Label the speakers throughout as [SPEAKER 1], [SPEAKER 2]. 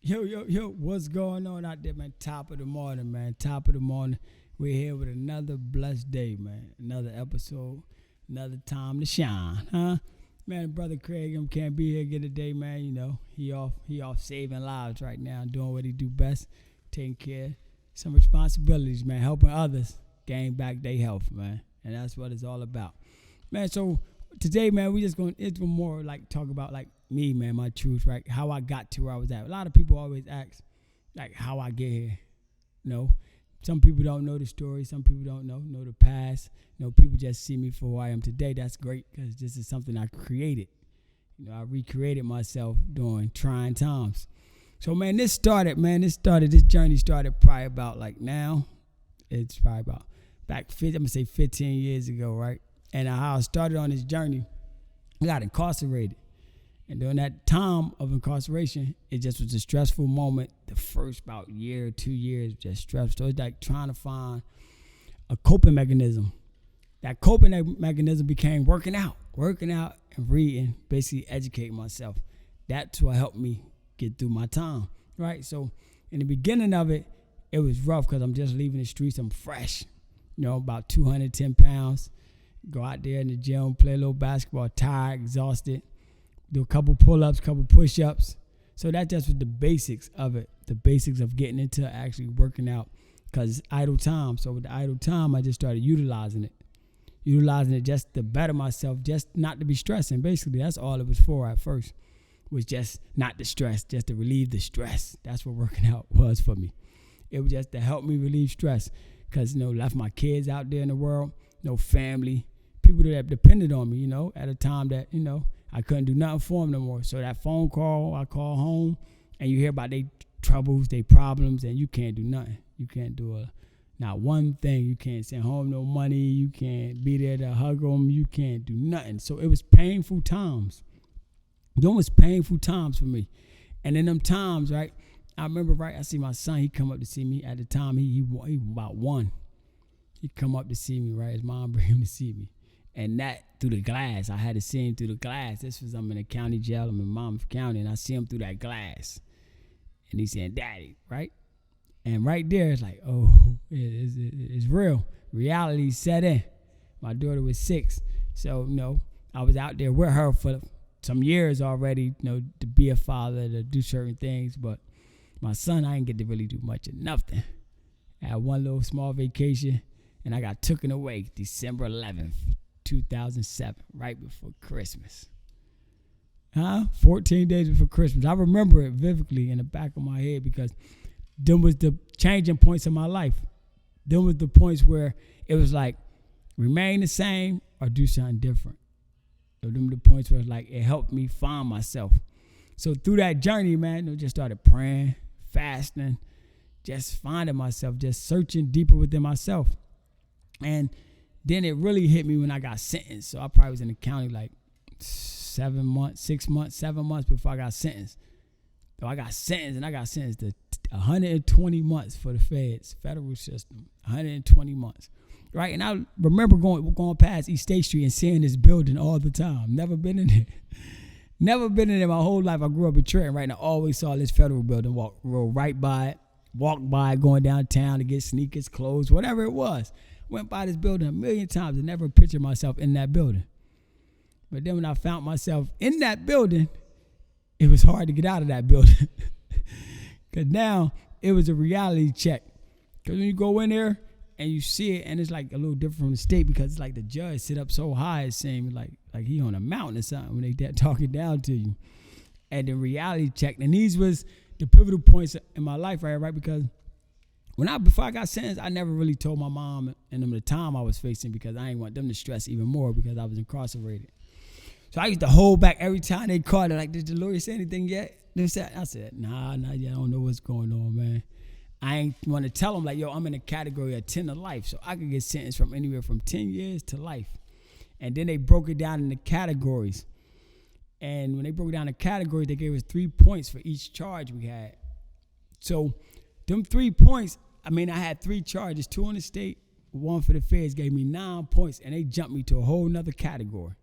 [SPEAKER 1] Yo, what's going on out there, man? Top of the morning, man. Top of the morning. We're here with another blessed day, man. Another episode, another time to shine, huh? Man, brother Craig, can't be here again today, man. You know, he off saving lives right now, doing what he do best, taking care of some responsibilities, man, helping others gain back their health, man. And that's what it's all about. Man, so today, man, it's more like talk about like me, man, my truth, right? How I got to where I was at. A lot of people always ask, like, how I get here. Some people don't know the story. Some people don't know the past. People just see me for who I am today. That's great because this is something I created. I recreated myself during trying times. So, man, this journey started probably about like now. It's probably about I'm going to say 15 years ago, right? And how I started on this journey, I got incarcerated. And during that time of incarceration, it just was a stressful moment. The first about year or 2 years, just stressful. So it's like trying to find a coping mechanism. That coping mechanism became working out and reading, basically educating myself. That's what helped me get through my time, right? So in the beginning of it, it was rough because I'm just leaving the streets. I'm fresh, about 210 pounds. Go out there in the gym, play a little basketball, tired, exhausted. Do a couple pull-ups, couple push-ups. So that just was the basics of it, the basics of getting into actually working out because it's idle time. So with the idle time, I just started utilizing it just to better myself, just not to be stressing. Basically, that's all it was for at first, was just not to stress, just to relieve the stress. That's what working out was for me. It was just to help me relieve stress because, left my kids out there in the world, no family, people that depended on me, at a time that, I couldn't do nothing for them no more. So that phone call, I call home, and you hear about their troubles, their problems, and you can't do nothing. You can't do not one thing. You can't send home no money. You can't be there to hug them. You can't do nothing. So it was painful times. Those was painful times for me. And in them times, right, I remember, right, I see my son. He come up to see me. At the time, he was about one. He come up to see me, right? His mom bring him to see me. And that through the glass, I had to see him through the glass. I'm in a county jail. I'm in Monmouth County, and I see him through that glass. And he's saying, "Daddy," right? And right there, it's like, oh, it's real. Reality set in. My daughter was 6. So, I was out there with her for some years already, to be a father, to do certain things. But my son, I didn't get to really do much of nothing. I had one little small vacation, and I got taken away December 11th. 2007, right before Christmas. 14 days before Christmas. I remember it vividly in the back of my head because them was the changing points in my life. Them was the points where it was like, remain the same or do something different. So them were the points where it helped me find myself. So through that journey, man, I just started praying, fasting, just finding myself, just searching deeper within myself. And then it really hit me when I got sentenced. So I probably was in the county like 7 months before I got sentenced. So I got sentenced to 120 months for the feds, federal system, 120 months. Right? And I remember going past East State Street and seeing this building all the time. Never been in it. Never been in it my whole life. I grew up in Trenton, right? And I always saw this federal building, rolled right by it, walked by it, going downtown to get sneakers, clothes, whatever it was. Went by this building a million times and never pictured myself in that building. But then when I found myself in that building, it was hard to get out of that building. Because now it was a reality check. Because when you go in there and you see it, and it's like a little different from the state because it's like the judge sit up so high, it seems like he on a mountain or something when they talking down to you. And the reality check. And these was the pivotal points in my life, right? Because before I got sentenced, I never really told my mom and them the time I was facing because I didn't want them to stress even more because I was incarcerated. So I used to hold back every time they called it. Like, did the lawyer say anything yet? I said, nah, not yet. I don't know what's going on, man. I ain't want to tell them, like, yo, I'm in a category of 10 to life. So I could get sentenced from anywhere from 10 years to life. And then they broke it down into categories. And when they broke down the categories, they gave us 3 points for each charge we had. So them 3 points, I had 3 charges, 2 on the state, 1 for the feds, gave me 9 points, and they jumped me to a whole nother category.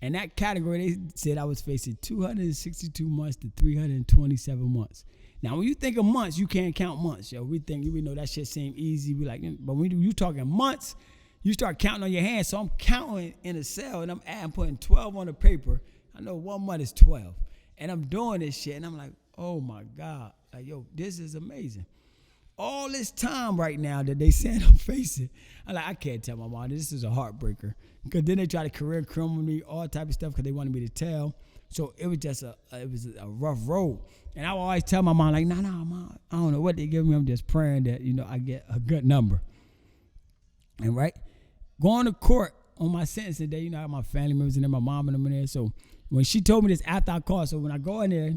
[SPEAKER 1] In that category, they said I was facing 262 months to 327 months. Now, when you think of months, you can't count months, yo. We know that shit seem easy. We like, but when you talking months, you start counting on your hands. So I'm counting in a cell, and I'm putting 12 on the paper. I know 1 month is 12, and I'm doing this shit, and I'm like, oh my God, like, yo, this is amazing. All this time right now that they saying I'm facing, I can't tell my mom. This is a heartbreaker. Because then they try to career criminal me, all type of stuff, because they wanted me to tell. So it was just a rough road. And I would always tell my mom, like, nah, mom, I don't know what they give me. I'm just praying that, I get a good number. And right, going to court on my sentencing day, I have my family members and then my mom and them in there. So when she told me this after I called, so when I go in there,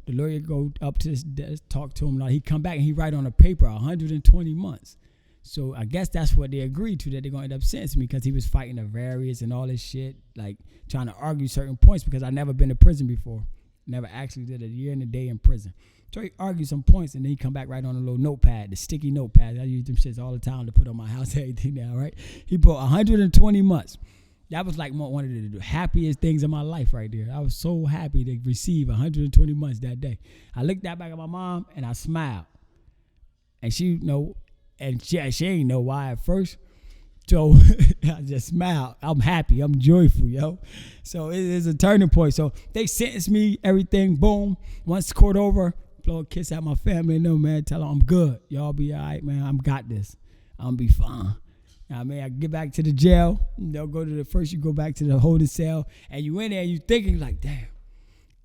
[SPEAKER 1] the lawyer go up to this desk, talk to him. He come back and he write on a paper 120 months. So I guess that's what they agreed to, that they're going to end up sentencing me, because he was fighting the various and all this shit, like trying to argue certain points, because I never been to prison before. Never actually did a year and a day in prison. So he argued some points, and then he come back right on a little notepad, the sticky notepad. I use them shits all the time to put on my house, everything now, right? He put 120 months. That was like one of the happiest things in my life right there. I was so happy to receive 120 months that day. I looked back at my mom, and I smiled. And she, she ain't know why at first. So I just smiled. I'm happy. I'm joyful, yo. So it is a turning point. So they sentenced me, everything, boom. Once court over, blow a kiss at my family. No, man, tell them I'm good. Y'all be all right, man. I'm got this. I'm be fine. I get back to the jail. You go back to the holding cell, and you in there, and you thinking like, damn,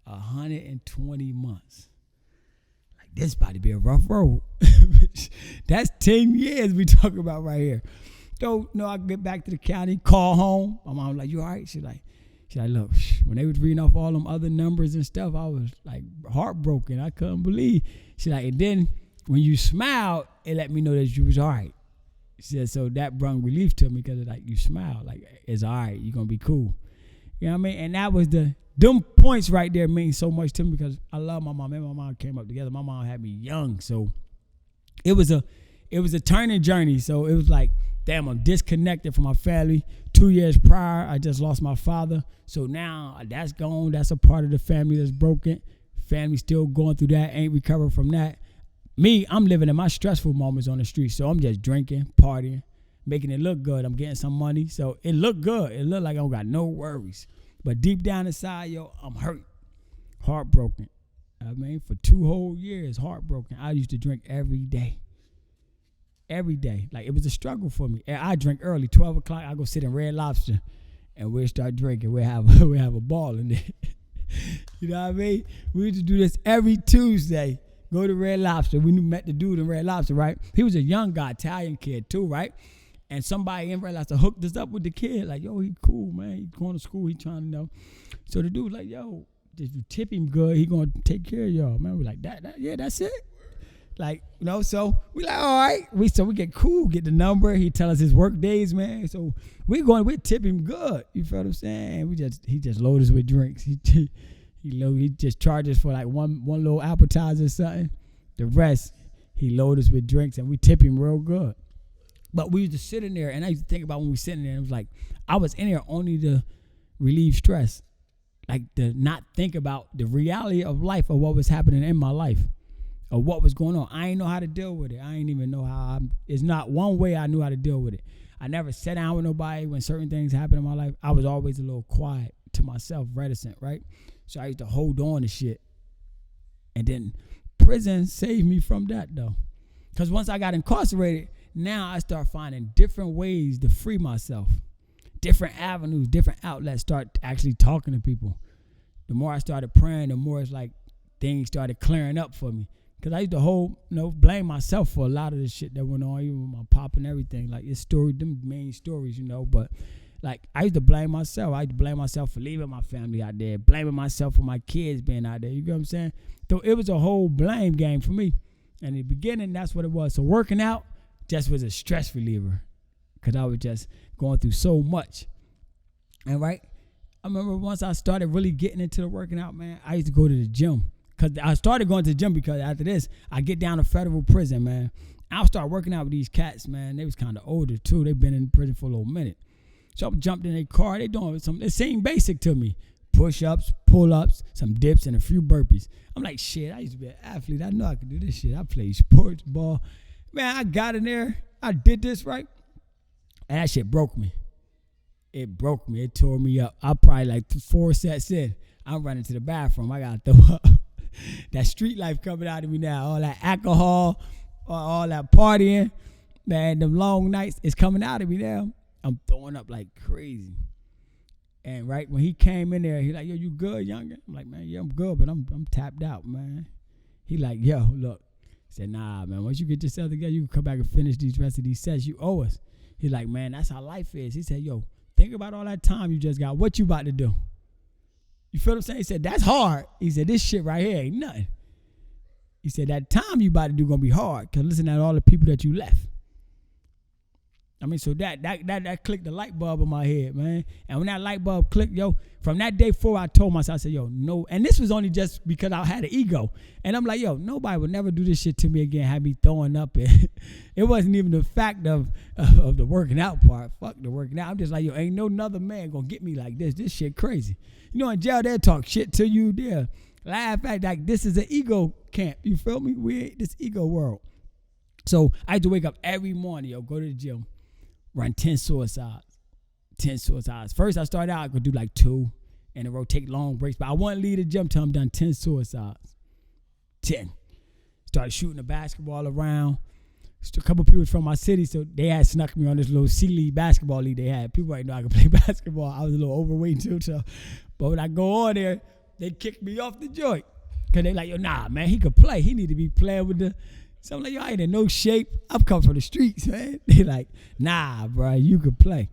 [SPEAKER 1] 120 months. Like, this about to be a rough road. That's 10 years we talking about right here. So, I get back to the county, call home. My mom like, you all right? She's like, look, when they was reading off all them other numbers and stuff, I was like heartbroken. I couldn't believe. She's like, and then when you smiled, it let me know that you was all right. She said, so that brought relief to me, because like you smiled, like it's all right, you're gonna be cool. You know what I mean? And that was them points right there mean so much to me, because I love my mom. Me and my mom came up together. My mom had me young, so it was a turning journey. So it was like, damn, I'm disconnected from my family. 2 years prior, I just lost my father. So now that's gone. That's a part of the family that's broken. Family still going through that, ain't recovered from that. Me, I'm living in my stressful moments on the street. So I'm just drinking, partying, making it look good. I'm getting some money. So it looked good. It looked like I don't got no worries. But deep down inside, yo, I'm hurt, heartbroken. For 2 whole years, heartbroken. I used to drink every day. Every day. Like, it was a struggle for me. And I drink early, 12 o'clock. I go sit in Red Lobster, and we'll start drinking. We'll have a ball in there. You know what I mean? We used to do this every Tuesday. Go to Red Lobster. We met the dude in Red Lobster, right? He was a young guy, Italian kid too, right? And somebody in Red Lobster hooked us up with the kid. Like, yo, he cool, man. He going to school. He trying to know. So the dude was like, yo, if you tip him good, he going to take care of y'all, man. We're like, yeah, that's it. Like, so we like, all right. We get cool, get the number. He tell us his work days, man. So we tip him good. You feel what I'm saying? He just load us with drinks. He just charges for like one little appetizer or something. The rest, he load us with drinks, and we tip him real good. But we used to sit in there, and I used to think about when we sitting there, and it was like, I was in there only to relieve stress. Like, to not think about the reality of life, or what was happening in my life, or what was going on. I ain't know how to deal with it. I ain't even know how. It's not one way I knew how to deal with it. I never sat down with nobody when certain things happened in my life. I was always a little quiet to myself, reticent, right? So I used to hold on to shit. And then prison saved me from that, though. Because once I got incarcerated, now I start finding different ways to free myself. Different avenues, different outlets, start actually talking to people. The more I started praying, the more it's like things started clearing up for me. Because I used to blame myself for a lot of the shit that went on, even with my pop and everything. Like, it's them main stories, but like, I used to blame myself. I used to blame myself for leaving my family out there, blaming myself for my kids being out there. You get what I'm saying? So it was a whole blame game for me. And in the beginning, that's what it was. So working out just was a stress reliever, because I was just going through so much. And right, I remember once I started really getting into the working out, man, I used to go to the gym. Because I started going to the gym because after this, I get down to federal prison, man. I'll start working out with these cats, man. They was kind of older, too. They've been in prison for a little minute. So I jumped in their car. They doing it seemed basic to me. Push-ups, pull-ups, some dips, and a few burpees. I'm like, shit, I used to be an athlete. I know I could do this shit. I played sports, ball. Man, I got in there. I did this, right? And that shit broke me. It broke me. It tore me up. I probably like 4 sets in. I'm running to the bathroom. I got to throw up. That street life coming out of me now. All that alcohol, all that partying. Man, them long nights is coming out of me now. I'm throwing up like crazy. And right when he came in there, he like, yo, you good, younger? I'm like, man, yeah, I'm good, but I'm tapped out, man. He like, yo, look. I said, nah, man, once you get yourself together, you can come back and finish these rest of these sets. You owe us. He like, man, that's how life is. He said, yo, think about all that time you just got. What you about to do? You feel what I'm saying? He said, that's hard. He said, this shit right here ain't nothing. He said, that time you about to do gonna be hard, because listen to all the people that you left. I mean, so that clicked the light bulb in my head, man. And when that light bulb clicked, yo, from that day forward, I told myself, I said, yo, no. And this was only just because I had an ego. And I'm like, yo, nobody would never do this shit to me again, have me throwing up. It wasn't even the fact of the working out part. Fuck the working out. I'm just like, yo, ain't no another man gonna get me like this. This shit crazy. You know, in jail, they'll talk shit to you. They'll laugh at like this is an ego camp. You feel me? We ain't this ego world. So I had to wake up every morning, yo, go to the gym. Run 10 suicides. 10 suicides. First, I started out, I could do like 2 in a row, take long breaks. But I wouldn't leave the gym till I'm done 10 suicides. 10. Started shooting the basketball around. A couple people from my city, so they had snuck me on this little C-League basketball league they had. People didn't know I could play basketball. I was a little overweight too. So. But when I go on there, they kicked me off the joint. Because they like, yo, nah, man, he could play. He need to be playing with the... So I'm like, yo, I ain't in no shape. I'm coming from the streets, man. They like, nah, bro, you could play.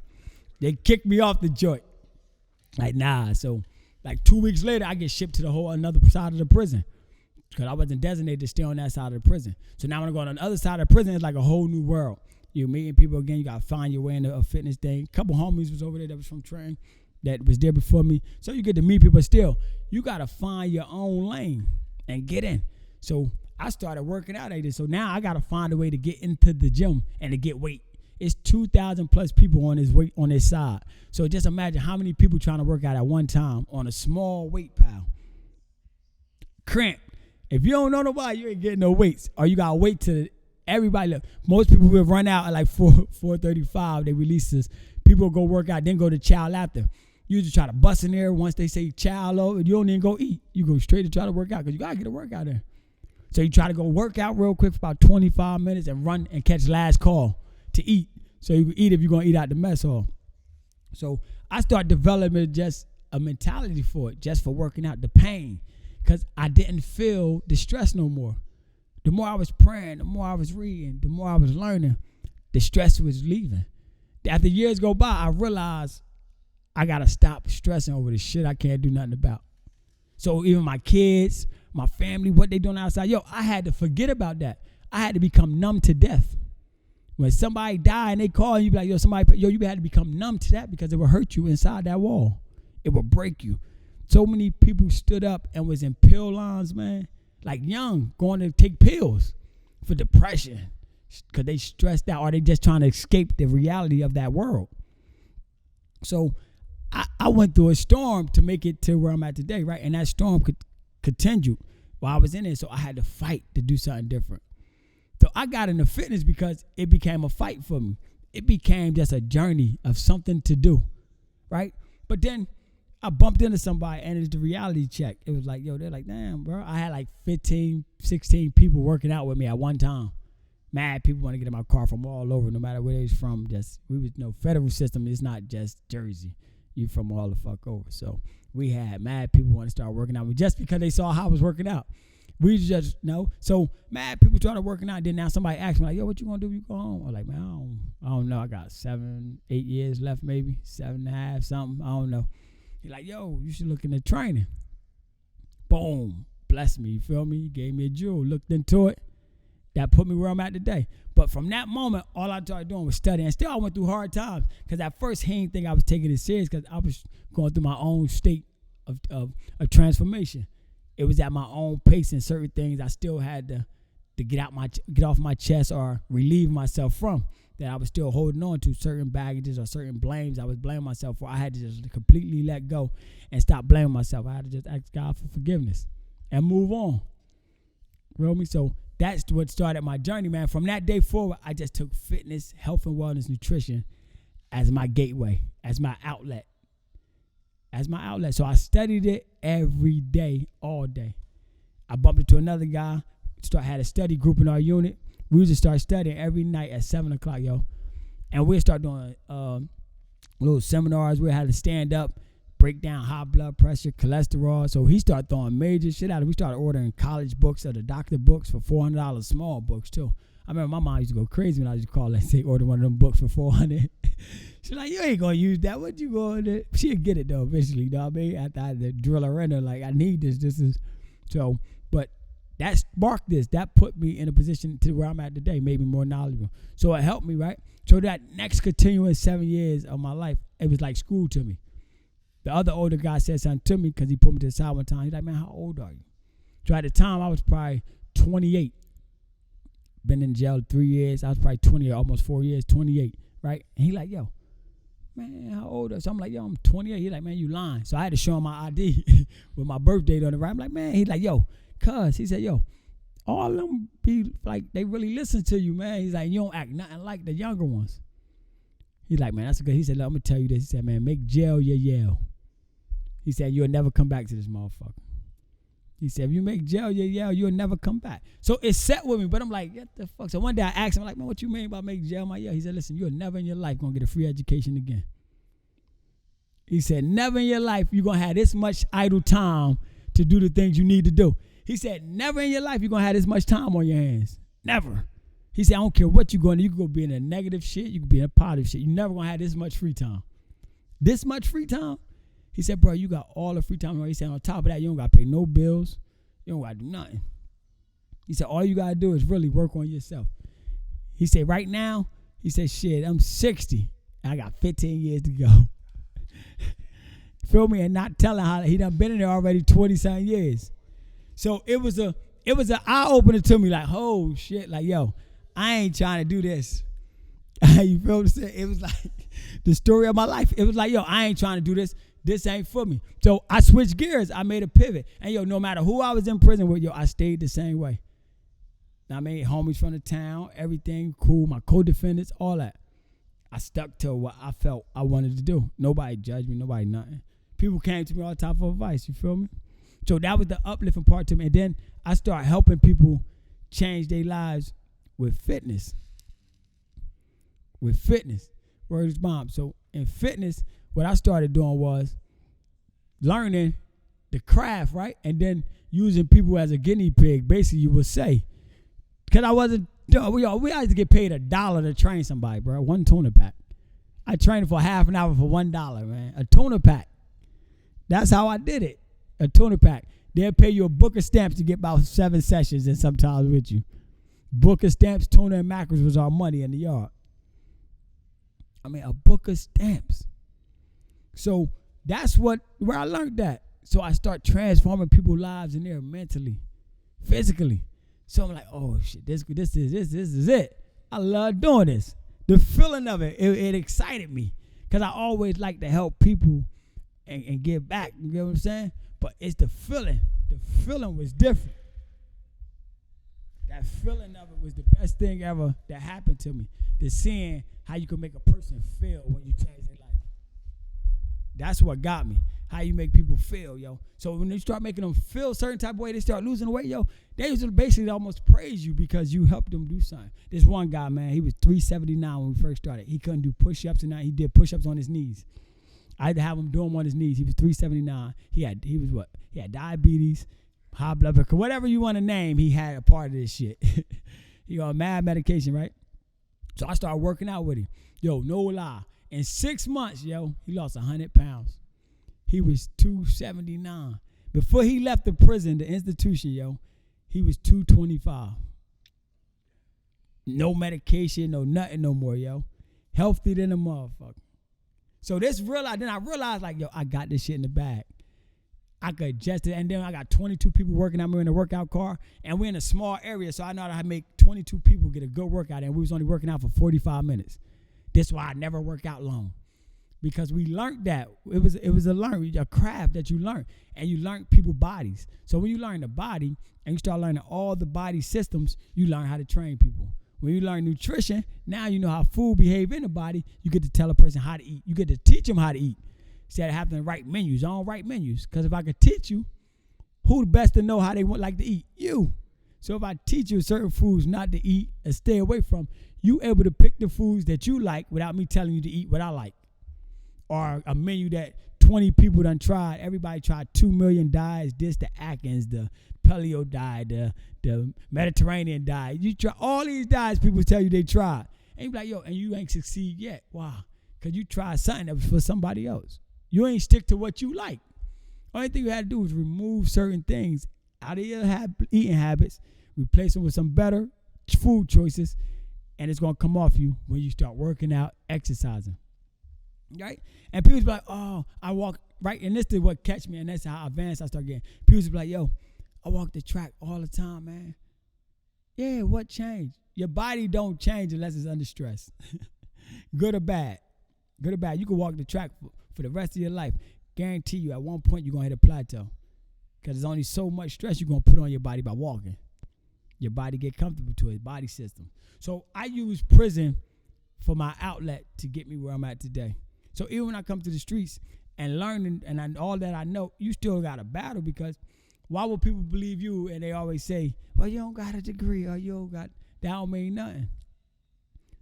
[SPEAKER 1] They kicked me off the joint. Like, nah. So like 2 weeks later, I get shipped to the whole another side of the prison. Because I wasn't designated to stay on that side of the prison. So now when I go on the other side of the prison, it's like a whole new world. You're meeting people again. You got to find your way into a fitness thing. A couple homies was over there that was from Trenton that was there before me. So you get to meet people still. You got to find your own lane and get in. So I started working out at it. So now I got to find a way to get into the gym and to get weight. It's 2,000 plus people on this side. So just imagine how many people trying to work out at one time on a small weight pile. Cramp. If you don't know nobody, you ain't getting no weights. Or you got to wait till everybody. Look, most people will run out at like 4:35. They release this. People go work out, then go to chow after. You just try to bust in there. Once they say chow low, you don't even go eat. You go straight to try to work out because you got to get a workout in. So you try to go work out real quick for about 25 minutes and run and catch last call to eat. So you can eat if you're going to eat out the mess hall. So I start developing just a mentality for it, just for working out the pain, because I didn't feel the stress no more. The more I was praying, the more I was reading, the more I was learning, the stress was leaving. After years go by, I realized I got to stop stressing over the shit I can't do nothing about. So even my kids, my family, what they doing outside, yo, I had to forget about that. I had to become numb to death. When somebody died and they call you, be like, you had to become numb to that because it will hurt you inside that wall. It will break you. So many people stood up and was in pill lines, man, like young, going to take pills for depression because they stressed out or they just trying to escape the reality of that world. So I went through a storm to make it to where I'm at today, right? And that storm could continue while I was in it, so I had to fight to do something different. So I got into fitness because it became a fight for me. It became just a journey of something to do, right? But then I bumped into somebody and it's the reality check. It was like, yo, they're like, damn, bro. I had like 15, 16 people working out with me at one time. Mad people want to get in my car from all over, no matter where they was from. Federal system is not just Jersey. You from all the fuck over. So we had mad people want to start working out with just because they saw how I was working out. We just know. So mad people started working out. Then now somebody asked me like, yo, what you gonna do when you go home? I'm like, man, I don't know. I got 7, 8 years left, maybe 7.5, something. I don't know. He's like, yo, you should look into training. Boom, bless me. You feel me? He gave me a jewel. Looked into it. That put me where I'm at today. But from that moment, all I started doing was studying. Still, I went through hard times because at first he didn't think I was taking it serious because I was going through my own state of transformation. It was at my own pace, and certain things I still had to get off my chest or relieve myself from. that I was still holding on to, certain baggages or certain blames I was blaming myself for. I had to just completely let go and stop blaming myself. I had to just ask God for forgiveness and move on. You know me? So that's what started my journey, man. From that day forward, I just took fitness, health and wellness, nutrition as my gateway, as my outlet. So I studied it every day, all day. I bumped into another guy, had a study group in our unit. We used to start studying every night at 7 o'clock, yo. And we'd start doing little seminars. We had to stand up, break down high blood pressure, cholesterol. So he started throwing major shit out. We started ordering college books or the doctor books for $400, small books too. I remember my mom used to go crazy when I used to call and say, order one of them books for $400. She's like, you ain't going to use that. What you going to do? She'll get it, though, eventually, you know what I mean? After I had to drill her in her, like, I need this. This is, so, but that sparked this. That put me in a position to where I'm at today, made me more knowledgeable. So it helped me, right? So that next continuing 7 years of my life, it was like school to me. The other older guy said something to me because he put me to the side one time. He's like, man, how old are you? So at the time, I was probably 28. Been in jail 3 years. I was probably 20, almost 4 years, 28, right? And he like, yo, man, how old are you? So I'm like, yo, I'm 28. He like, man, you lying. So I had to show him my ID with my birth date on it, right? I'm like, man, he's like, yo, cuz. He said, yo, all of them be like, they really listen to you, man. He's like, you don't act nothing like the younger ones. He's like, man, that's good. He said, look, I'm going to tell you this. He said, man, make jail your yell. He said, you'll never come back to this motherfucker. He said, if you make jail your yell, you'll never come back. So it set with me, but I'm like, what the fuck? So one day I asked him, like, man, what you mean by make jail my yell? He said, listen, you're never in your life going to get a free education again. He said, never in your life you're going to have this much idle time to do the things you need to do. He said, never in your life you're going to have this much time on your hands. Never. He said, I don't care what you're going to do. You can go be in a negative shit. You can be in a positive shit. You're never going to have this much free time. This much free time? He said, bro, you got all the free time. He said, on top of that, you don't got to pay no bills. You don't got to do nothing. He said, all you got to do is really work on yourself. He said, right now, he said, shit, I'm 60. I got 15 years to go. Feel me? And not telling how he done been in there already 20-something years. So it was an eye-opener to me, like, oh, shit, like, yo, I ain't trying to do this. You feel what I'm saying? It was like the story of my life. It was like, yo, I ain't trying to do this. This ain't for me. So I switched gears. I made a pivot. And, yo, no matter who I was in prison with, yo, I stayed the same way. I made homies from the town, everything cool, my co-defendants, all that. I stuck to what I felt I wanted to do. Nobody judged me, nobody nothing. People came to me all the time for advice, you feel me? So that was the uplifting part to me. And then I started helping people change their lives with fitness. With fitness. Word is bomb. So in fitness, what I started doing was learning the craft, right? And then using people as a guinea pig, basically, you would say. Because I wasn't, we had to get paid $1 to train somebody, bro. One tuna pack. I trained for half an hour for $1, man. A tuna pack. That's how I did it. A tuna pack. They'll pay you a book of stamps to get about 7 sessions and sometimes with you. Book of stamps, tuna and mackerels was our money in the yard. I mean, a book of stamps. So that's where I learned that. So I start transforming people's lives in there mentally, physically. So I'm like, oh shit, this is it. I love doing this. The feeling of it excited me because I always like to help people and give back. You get what I'm saying? But it's the feeling. The feeling was different. That feeling of it was the best thing ever that happened to me. The seeing how you can make a person feel when you change their life. That's what got me. How you make people feel, yo. So when you start making them feel a certain type of way, they start losing weight, yo. They used to basically almost praise you because you helped them do something. This one guy, man, he was 379 when we first started. He couldn't do push-ups, and now he did push-ups on his knees. I had to have him do them on his knees. He was 379. He had diabetes, high blood pressure, whatever you want to name. He had a part of this shit. He got mad medication, right? So I started working out with him. Yo, no lie. In 6 months, yo, he lost 100 pounds. He was 279. Before he left the prison, the institution, yo, he was 225. No medication, no nothing no more, yo. Healthy than a motherfucker. So then I realized, like, yo, I got this shit in the bag. I could adjust it. And then I got 22 people working out me in the workout car, and we're in a small area, so I know how to make 22 people get a good workout, and we was only working out for 45 minutes. That's why I never work out long, because we learned that. It was a craft that you learn, and you learn people's bodies. So when you learn the body and you start learning all the body systems, you learn how to train people. When you learn nutrition, now you know how food behave in the body. You get to tell a person how to eat. You get to teach them how to eat instead of having to write menus. I don't write menus, because if I could teach you, who the best to know how they like to eat? You. So if I teach you certain foods not to eat and stay away from, you able to pick the foods that you like without me telling you to eat what I like. Or a menu that 20 people done tried. Everybody tried 2 million diets. This, the Atkins, the paleo diet, the Mediterranean diet. You try all these diets people tell you they tried. And you be like, yo, and you ain't succeed yet. Why? Because you tried something that was for somebody else. You ain't stick to what you like. Only thing you had to do is remove certain things out of your eating habits, replace them with some better food choices, and it's going to come off you when you start working out, exercising. Right? And people be like, oh, I walk, right? And this is what catch me, and that's how advanced I start getting. People be like, yo, I walk the track all the time, man. Yeah, what changed? Your body don't change unless it's under stress. Good or bad. Good or bad. You can walk the track for the rest of your life. Guarantee you at one point you're going to hit a plateau, because there's only so much stress you're going to put on your body by walking. Your body get comfortable to it, body system. So I use prison for my outlet to get me where I'm at today. So even when I come to the streets and learning and all that I know, you still got a battle, because why would people believe you? And they always say, well, you don't got a degree, or you don't got, that don't mean nothing.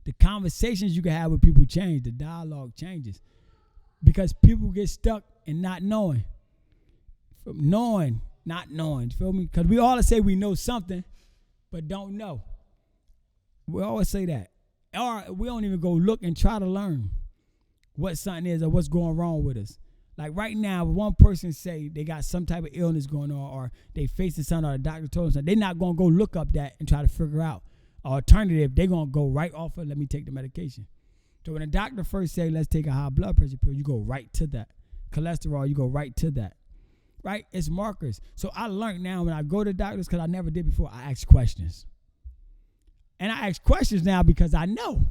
[SPEAKER 1] The conversations you can have with people change. The dialogue changes, because people get stuck in not knowing. From knowing, not knowing. You feel me? Because we all say we know something, but don't know. We always say that. Or we don't even go look and try to learn what something is or what's going wrong with us. Like right now, if one person say they got some type of illness going on, or they facing something, or the doctor told them something, they're not going to go look up that and try to figure out. Alternative, they're going to go right off of, let me take the medication. So when a doctor first say, let's take a high blood pressure pill, you go right to that. Cholesterol, you go right to that. Right? It's markers. So I learned now when I go to doctors, because I never did before, I ask questions. And I ask questions now because I know.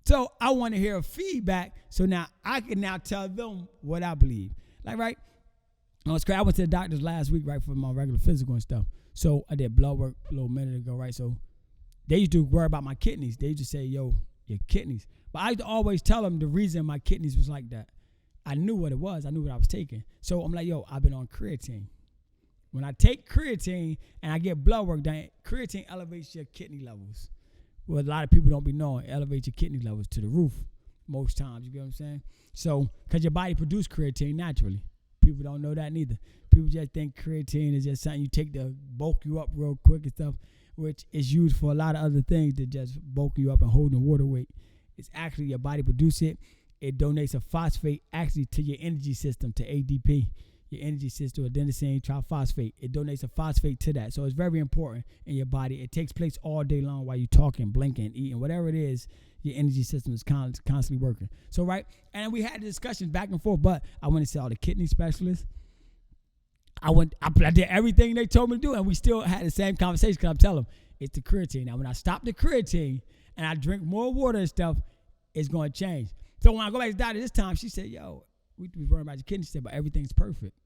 [SPEAKER 1] So I want to hear feedback, so now I can now tell them what I believe. Like, right? I went to the doctors last week, right, for my regular physical and stuff. So I did blood work a little minute ago, right? So they used to worry about my kidneys. They used to say, yo, your kidneys. But I used to always tell them the reason my kidneys was like that. I knew what it was. I knew what I was taking. So I'm like, yo, I've been on creatine. When I take creatine and I get blood work done, creatine elevates your kidney levels. Well, a lot of people don't be knowing, elevate your kidney levels to the roof most times. You get what I'm saying? So, because your body produces creatine naturally. People don't know that neither. People just think creatine is just something you take to bulk you up real quick and stuff, which is used for a lot of other things to just bulk you up and hold the water weight. It's actually your body produce it. It donates a phosphate actually to your energy system, to ADP, your energy system, adenosine triphosphate. It donates a phosphate to that. So it's very important in your body. It takes place all day long while you're talking, blinking, eating, whatever it is, your energy system is constantly working. So, right, and we had discussions back and forth, but I went to see all the kidney specialists. I did everything they told me to do, and we still had the same conversation, because I'm telling them, it's the creatine. Now, when I stop the creatine and I drink more water and stuff, it's going to change. So when I go back to the doctor this time, she said, yo, we worried about your kidney. She said, but everything's perfect.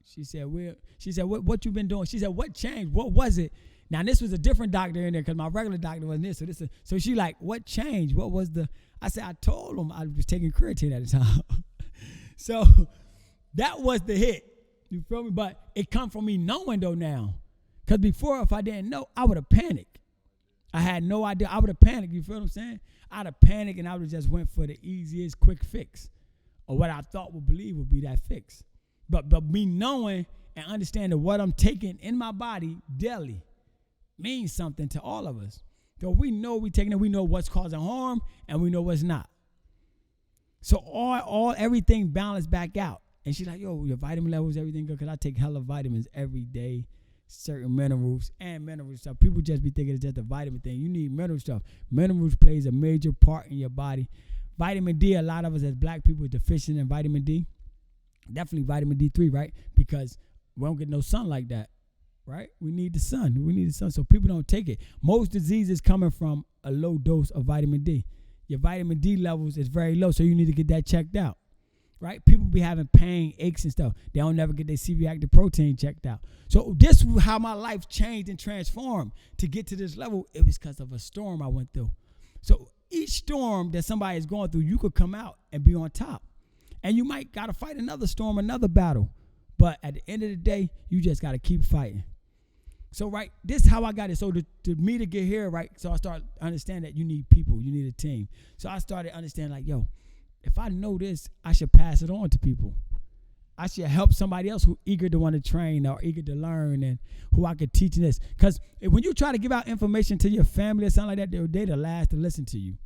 [SPEAKER 1] She said, what you been doing? She said, what changed? What was it? Now, this was a different doctor in there, because my regular doctor wasn't this. So she like, what changed? What was I said, I told him I was taking creatine at the time. So that was the hit. You feel me? But it come from me knowing, though, now. Because before, if I didn't know, I would have panicked. I had no idea. I would have panicked. You feel what I'm saying? I'd have panicked, and I would have just went for the easiest quick fix, or what I thought would be that fix. But me knowing and understanding what I'm taking in my body daily means something to all of us. So we know we're taking it. We know what's causing harm, and we know what's not. So all everything balanced back out. And she's like, yo, your vitamin levels, everything good, because I take hella vitamins every day, certain minerals and mineral stuff. People just be thinking it's just a vitamin thing. You need mineral stuff. Minerals plays a major part in your body. Vitamin D, a lot of us as black people are deficient in vitamin D. Definitely vitamin D3, right? Because we don't get no sun like that, right? We need the sun. We need the sun. So people don't take it. Most diseases coming from a low dose of vitamin D. Your vitamin D levels is very low, so you need to get that checked out, right? People be having pain, aches, and stuff. They don't never get their C-reactive protein checked out. So this is how my life changed and transformed to get to this level. It was because of a storm I went through. So each storm that somebody is going through, you could come out and be on top. And you might got to fight another storm, another battle. But at the end of the day, you just got to keep fighting. So, right, this is how I got it. So, to me to get here, right, so I started understanding that you need people. You need a team. So, I started understanding, like, yo, if I know this, I should pass it on to people. I should help somebody else who eager to want to train or eager to learn and who I could teach this. Because when you try to give out information to your family or something like that, they're the last to listen to you.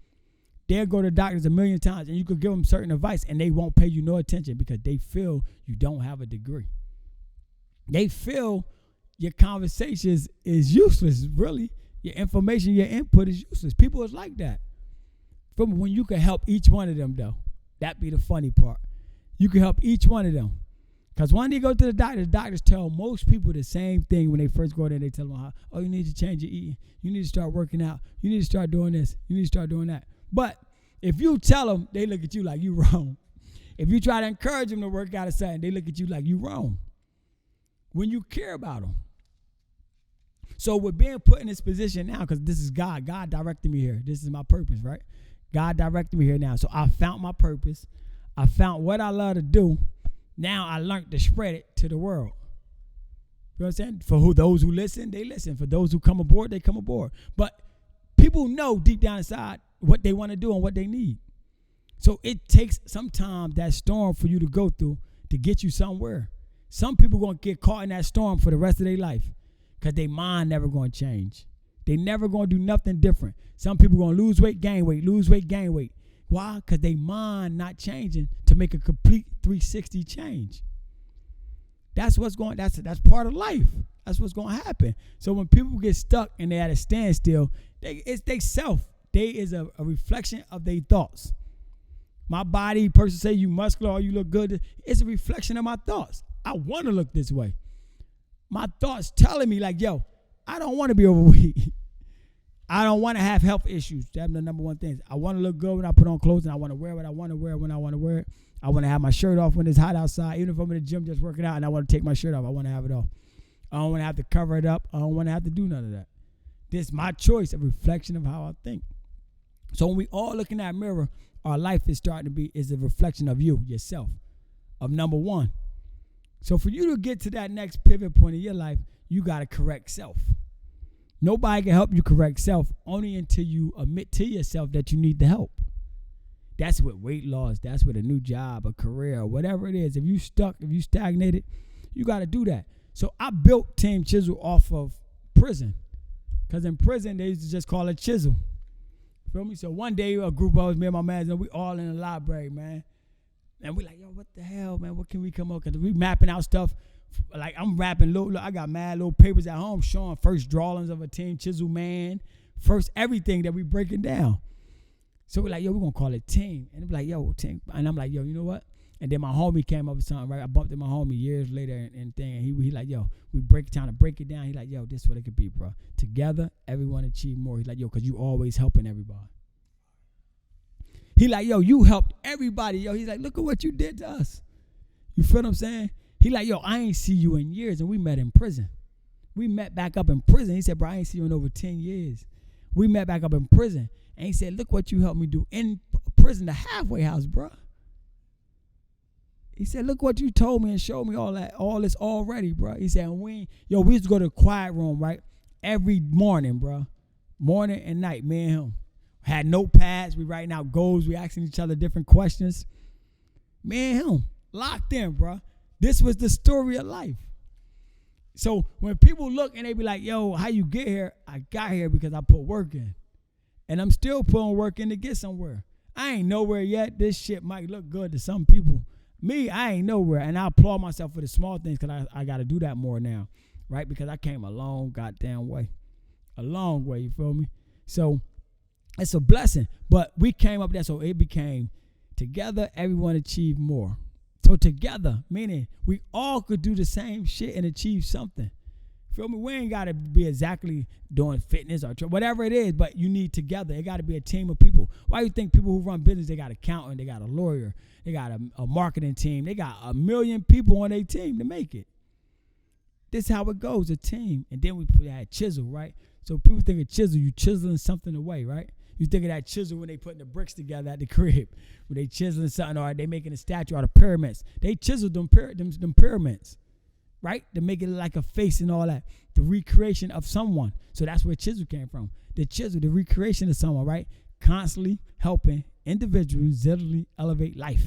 [SPEAKER 1] They'll go to doctors a million times and you could give them certain advice and they won't pay you no attention because they feel you don't have a degree. They feel your conversations is useless, really. Your information, your input is useless. People is like that. From when you can help each one of them, though. That be the funny part. You can help each one of them. Because when they go to the doctors tell most people the same thing when they first go there. They tell them, oh, you need to change your eating. You need to start working out. You need to start doing this. You need to start doing that. But if you tell them, they look at you like you wrong. If you try to encourage them to work out or something, they look at you like you wrong. When you care about them. So with being put in this position now, because this is God directed me here. This is my purpose, right? God directed me here now. So I found my purpose. I found what I love to do. Now I learned to spread it to the world. You know what I'm saying? For those who listen, they listen. For those who come aboard, they come aboard. But people know deep down inside what they want to do and what they need. So it takes sometimes that storm for you to go through to get you somewhere. Some people going to get caught in that storm for the rest of their life because their mind never going to change. They never going to do nothing different. Some people going to lose weight, gain weight, lose weight, gain weight. Why? Because they mind not changing to make a complete 360 change. That's what's going. That's part of life. That's what's going to happen. So when people get stuck and they at a standstill, it's they self. They is a reflection of their thoughts. My body, person say you muscular or you look good. It's a reflection of my thoughts. I want to look this way. My thoughts telling me like, yo, I don't want to be overweight. I don't want to have health issues. That's the number one thing. I want to look good when I put on clothes and I want to wear what I want to wear when I want to wear it. I want to have my shirt off when it's hot outside, even if I'm in the gym just working out and I want to take my shirt off. I want to have it off. I don't want to have to cover it up. I don't want to have to do none of that. This is my choice, a reflection of how I think. So when we all look in that mirror, our life is starting to be is a reflection of you, yourself, of number one. So for you to get to that next pivot point in your life, you got to correct self. Nobody can help you correct self only until you admit to yourself that you need the help. That's with weight loss. That's with a new job, a career, or whatever it is. If you stuck, if you stagnated, you got to do that. So I built Team Chisel off of prison. Because in prison, they used to just call it Chisel. Feel me? So one day, a group of us, me and my man, we all in the library, man. And we like, yo, what the hell, man? What can we come up? Because we mapping out stuff. Like, I'm rapping, I got mad little papers at home showing first drawings of a Team Chisel man, first everything that we breaking down. So we're like, yo, we're going to call it Team. And they're like, yo, Team. And I'm like, yo, you know what? And then my homie came up with something, right? I bumped into my homie years later and thing. And he like, yo, trying to break it down. He like, yo, this is what it could be, bro. Together, everyone achieve more. He's like, yo, because you always helping everybody. He like, yo, you helped everybody. Yo, he's like, look at what you did to us. You feel what I'm saying? He like, yo, I ain't see you in years. And we met in prison. We met back up in prison. He said, bro, I ain't see you in over 10 years. We met back up in prison. And he said, look what you helped me do in prison, the halfway house, bro. He said, look what you told me and showed me all this already, bro. He said, we used to go to the quiet room, right? Every morning, bro. Morning and night, me and him. Had notepads. We writing out goals. We asking each other different questions. Me and him, locked in, bro. This was the story of life. So when people look and they be like, yo, how you get here? I got here because I put work in. And I'm still putting work in to get somewhere. I ain't nowhere yet. This shit might look good to some people. Me, I ain't nowhere. And I applaud myself for the small things because I got to do that more now, right? Because I came a long goddamn way. A long way, you feel me? So it's a blessing. But we came up there, so it became together, everyone achieve more. So together, meaning we all could do the same shit and achieve something. Feel me? We ain't got to be exactly doing fitness or whatever it is, but you need together. It got to be a team of people. Why you think people who run business, they got an accountant, they got a lawyer, they got a marketing team, they got 1 million people on their team to make it. This is how it goes, a team. And then we had chisel, right? So people think of chisel, you chiseling something away, right? You think of that chisel when they putting the bricks together at the crib, when they chiseling something, or they making a statue out of pyramids. They chiseled them pyramids, right? To make it like a face and all that. The recreation of someone. So that's where chisel came from. The chisel, the recreation of someone, right? Constantly helping individuals literally elevate life.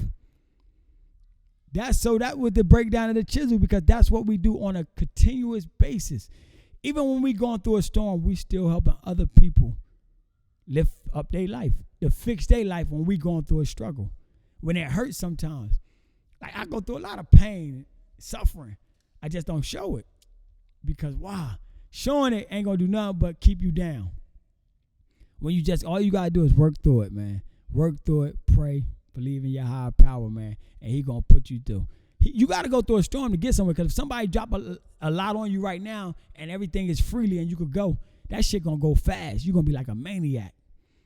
[SPEAKER 1] That was the breakdown of the chisel, because that's what we do on a continuous basis. Even when we going through a storm, we still helping other people lift up their life, to fix their life when we going through a struggle, when it hurts sometimes. Like I go through a lot of pain, suffering. I just don't show it, because why? Showing it ain't gonna do nothing but keep you down. When you just, all you gotta do is work through it, man. Work through it, pray, believe in your higher power, man, and he gonna put you through. You gotta go through a storm to get somewhere, because if somebody drop a lot on you right now and everything is freely and you could go, that shit gonna go fast. You're gonna be like a maniac.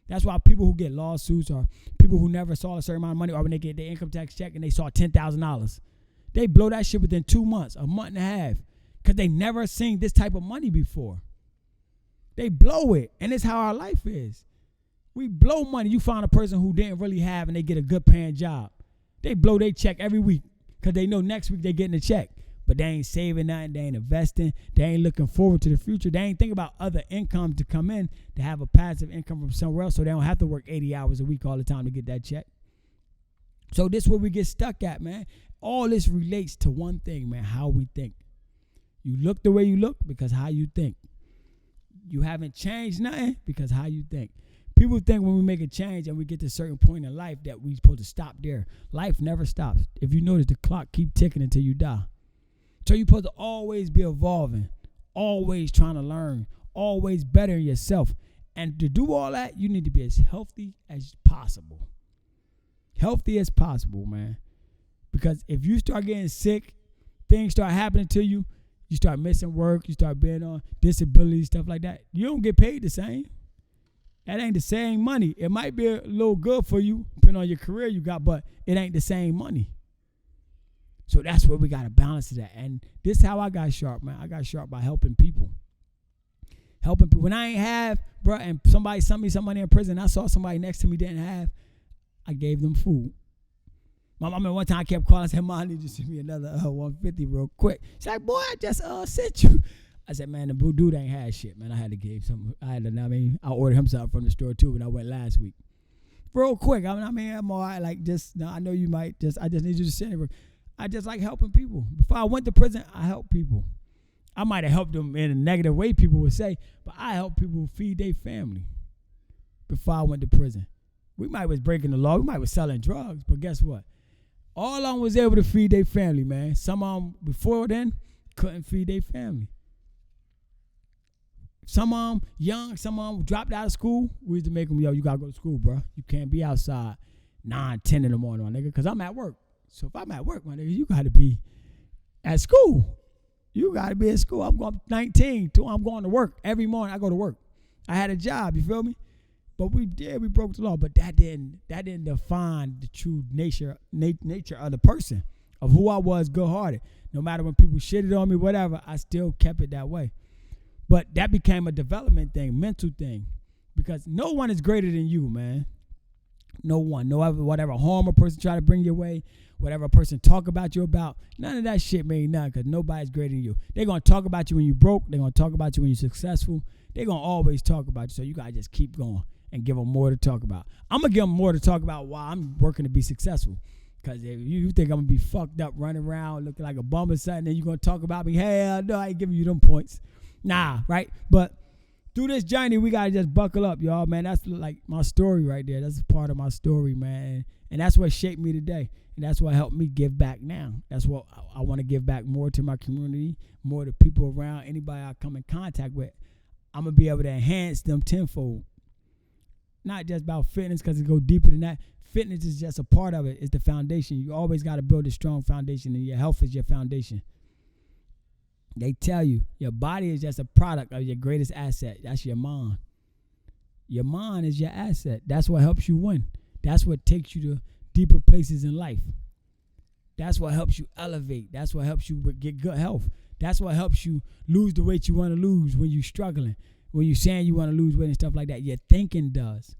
[SPEAKER 1] That's why people who get lawsuits, or people who never saw a certain amount of money, or when they get their income tax check and they saw $10,000, they blow that shit within 2 months, a month and a half, because they never seen this type of money before. They blow it, and it's how our life is. We blow money. You find a person who didn't really have and they get a good paying job. They blow their check every week because they know next week they getting a check. But they ain't saving nothing. They ain't investing. They ain't looking forward to the future. They ain't thinking about other income to come in, to have a passive income from somewhere else, so they don't have to work 80 hours a week all the time to get that check. So this is where we get stuck at, man. All this relates to one thing, man, how we think. You look the way you look because how you think. You haven't changed nothing because how you think. People think when we make a change and we get to a certain point in life that we're supposed to stop there. Life never stops. If you notice, the clock keep ticking until you die. So you're supposed to always be evolving, always trying to learn, always bettering yourself. And to do all that, you need to be as healthy as possible. Healthy as possible, man. Because if you start getting sick, things start happening to you, you start missing work, you start being on disability, stuff like that, you don't get paid the same. That ain't the same money. It might be a little good for you, depending on your career you got, but it ain't the same money. So that's where we got to balance it at. And this is how I got sharp, man. I got sharp by helping people. Helping people. When I ain't have, bro, and somebody sent me some money in prison, I saw somebody next to me didn't have, I gave them food. My mama, one time I kept calling, I said, Mom, I need you to send me another 150 real quick. She's like, boy, I just sent you. I said, man, the dude ain't had shit, man. I had to give some. I ordered him something from the store too when I went last week. Real quick. I'm all right. Like, I know you might I just need you to send it. I just like helping people. Before I went to prison, I helped people. I might have helped them in a negative way, people would say, but I helped people feed their family before I went to prison. We might was breaking the law. We might was selling drugs, but guess what? All of them was able to feed their family, man. Some of them before then couldn't feed their family. Some of them young, some of them dropped out of school. We used to make them, yo, you got to go to school, bro. You can't be outside 9, 10 in the morning, my nigga, because I'm at work. So if I'm at work, my nigga, you got to be at school. You got to be at school. I'm going 19. I'm going to work. Every morning I go to work. I had a job, you feel me? But we broke the law. But that didn't define the true nature of the person, of who I was, good-hearted. No matter when people shitted on me, whatever, I still kept it that way. But that became a development thing, mental thing, because no one is greater than you, man. No one. Whatever harm a person try to bring your way, whatever a person talk about you about, none of that shit mean nothing, because nobody's greater than you. They're going to talk about you when you broke. They're going to talk about you when you're successful. They're going to always talk about you, so you got to just keep going and give them more to talk about. I'm going to give them more to talk about while I'm working to be successful. Because if you think I'm going to be fucked up, running around, looking like a bum or something, then you're going to talk about me, hell no, I ain't giving you them points. Nah, right? But through this journey, we got to just buckle up, y'all, man. That's like my story right there. That's part of my story, man. And that's what shaped me today. And that's what helped me give back now. That's what I want to give back more to my community, more to people around, anybody I come in contact with. I'm going to be able to enhance them tenfold. Not just about fitness, because it go deeper than that. fitness is just a part of it. It's the foundation. You always got to build a strong foundation, and your health is your foundation. They tell you your body is just a product of your greatest asset. That's your mind. Your mind is your asset. That's what helps you win. That's what takes you to deeper places in life. That's what helps you elevate. That's what helps you get good health. That's what helps you lose the weight you want to lose when you're struggling, when you're saying you want to lose weight and stuff like that. Your thinking does.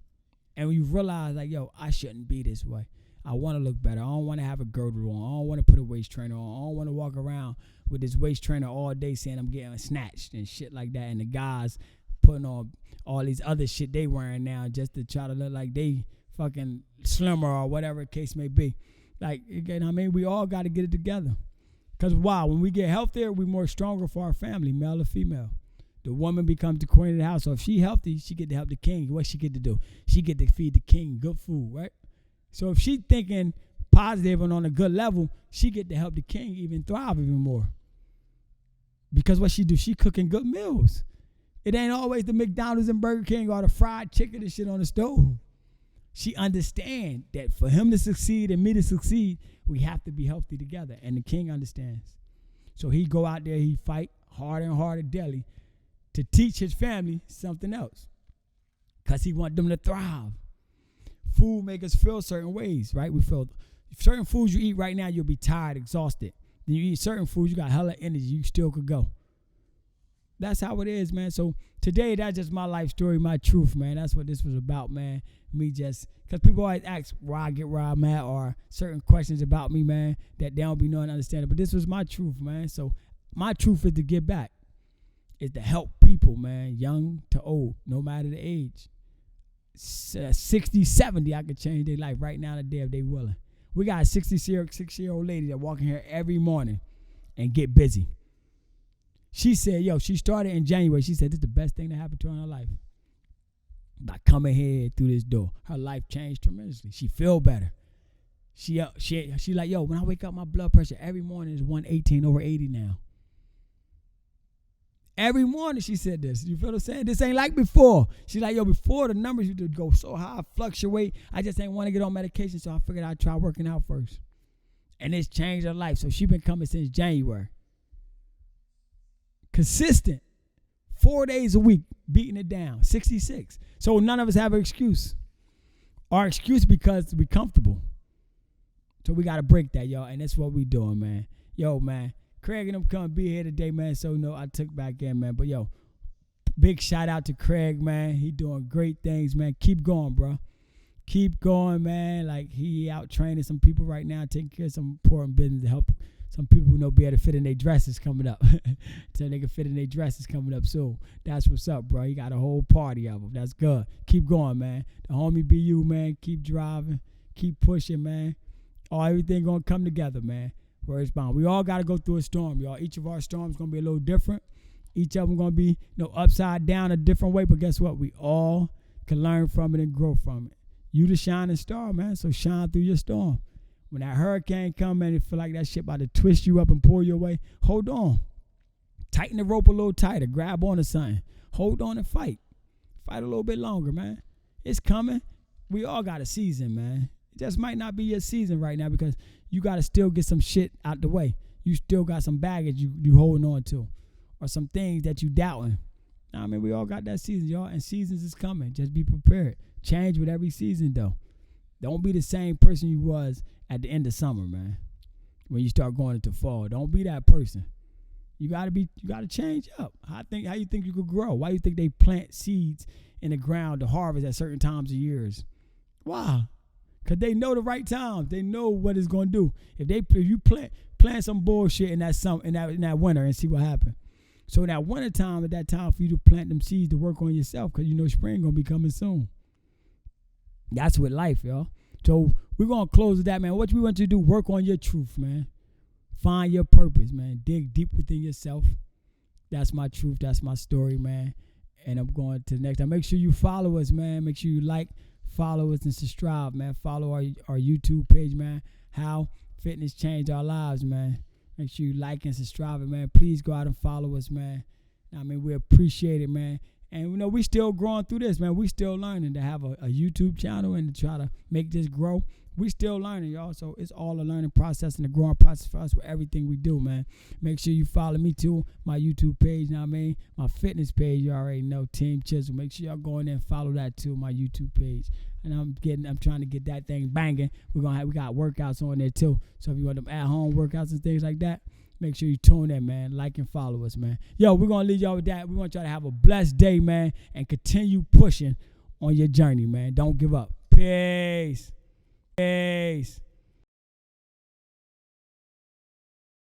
[SPEAKER 1] And when you realize, like, yo, I shouldn't be this way. I want to look better. I don't want to have a girdle on. I don't want to put a waist trainer on. I don't want to walk around with this waist trainer all day saying I'm getting snatched and shit like that. And the guys putting on all these other shit they wearing now just to try to look like they fucking slimmer or whatever the case may be. Like, again, I mean, we all got to get it together. Because why? When we get healthier, we're more stronger for our family, male or female. The woman becomes the queen of the house. So if she healthy, she get to help the king. What she get to do? She get to feed the king good food, right? So if she thinking positive and on a good level, she get to help the king even thrive even more. Because what she do, she cooking good meals. It ain't always the McDonald's and Burger King or the fried chicken and shit on the stove. She understand that for him to succeed and me to succeed, we have to be healthy together. And the king understands. So he go out there, he fight harder and harder daily to teach his family something else. Because he want them to thrive. Food make us feel certain ways, right? We feel certain foods you eat right now, you'll be tired, exhausted. Then you eat certain foods, you got hella energy, you still could go. That's how it is, man. So today, that's just my life story, my truth, man. That's what this was about, man. Me just, because people always ask why I get where I'm at or certain questions about me, man, that they don't be knowing and understanding. But this was my truth, man. So my truth is to give back. Is to help people, man, young to old, no matter the age. 60, 70, I could change their life right now today if they willing. We got a 66-year-old lady that walk in here every morning and get busy. She said, yo, she started in January. She said, this is the best thing that happened to her in her life. By coming here through this door, her life changed tremendously. She feel better. She like, yo, when I wake up, my blood pressure every morning is 118 over 80 now. Every morning she said this. You feel what I'm saying? This ain't like before. She's like, yo, before the numbers used to go so high, fluctuate. I just ain't want to get on medication, so I figured I'd try working out first. And it's changed her life. So she been coming since January. Consistent. 4 days a week, beating it down. 66. So none of us have an excuse. Our excuse because we comfortable. So we got to break that, y'all. And that's what we doing, man. Yo, man. Craig and them come be here today, man. So, I took back in, man. But, yo, big shout out to Craig, man. He doing great things, man. Keep going, bro. Keep going, man. Like, he out training some people right now, taking care of some important business to help some people who be able to fit in their dresses coming up. So they can fit in their dresses coming up soon. That's what's up, bro. He got a whole party of them. That's good. Keep going, man. The homie be you, man. Keep driving. Keep pushing, man. Everything going to come together, man. Where it's bound. We all got to go through a storm, y'all. Each of our storms going to be a little different. Each of them going to be, upside down a different way. But guess what? We all can learn from it and grow from it. You the shining star, man. So shine through your storm. When that hurricane come, man, it feel like that shit about to twist you up and pull you away. Hold on. Tighten the rope a little tighter. Grab on to something. Hold on and fight. Fight a little bit longer, man. It's coming. We all got a season, man. It just might not be your season right now because you got to still get some shit out the way. You still got some baggage you holding on to or some things that you doubting. I mean, we all got that season, y'all, and seasons is coming. Just be prepared. Change with every season, though. Don't be the same person you was at the end of summer, man, when you start going into fall. Don't be that person. You got to change up. How you think you could grow? Why you think they plant seeds in the ground to harvest at certain times of years? Why? Because they know the right times. They know what it's going to do. If you plant some bullshit in that winter and see what happens. So in that winter time, at that time for you to plant them seeds to work on yourself because you know spring going to be coming soon. That's with life, y'all. So we're going to close with that, man. What we want you to do, work on your truth, man. Find your purpose, man. Dig deep within yourself. That's my truth. That's my story, man. And I'm going to the next time. Make sure you follow us, man. Make sure you like, follow us, and subscribe, man. Follow our YouTube page, man. How Fitness Changed Our Lives, man. Make sure you like and subscribe it, man. Please go out and follow us, man. I mean, we appreciate it, man. And, we still growing through this, man. We still learning to have a YouTube channel and to try to make this grow. We still learning, y'all. So it's all a learning process and a growing process for us with everything we do, man. Make sure you follow me, too. My YouTube page, you know what I mean? My fitness page, you already know, Team Chisel. Make sure y'all go in there and follow that, too, my YouTube page. And I'm trying to get that thing banging. We got workouts on there, too. So if you want them at-home workouts and things like that, make sure you tune in, man. Like and follow us, man. Yo, we're going to leave y'all with that. We want y'all to have a blessed day, man, and continue pushing on your journey, man. Don't give up. Peace. Peace.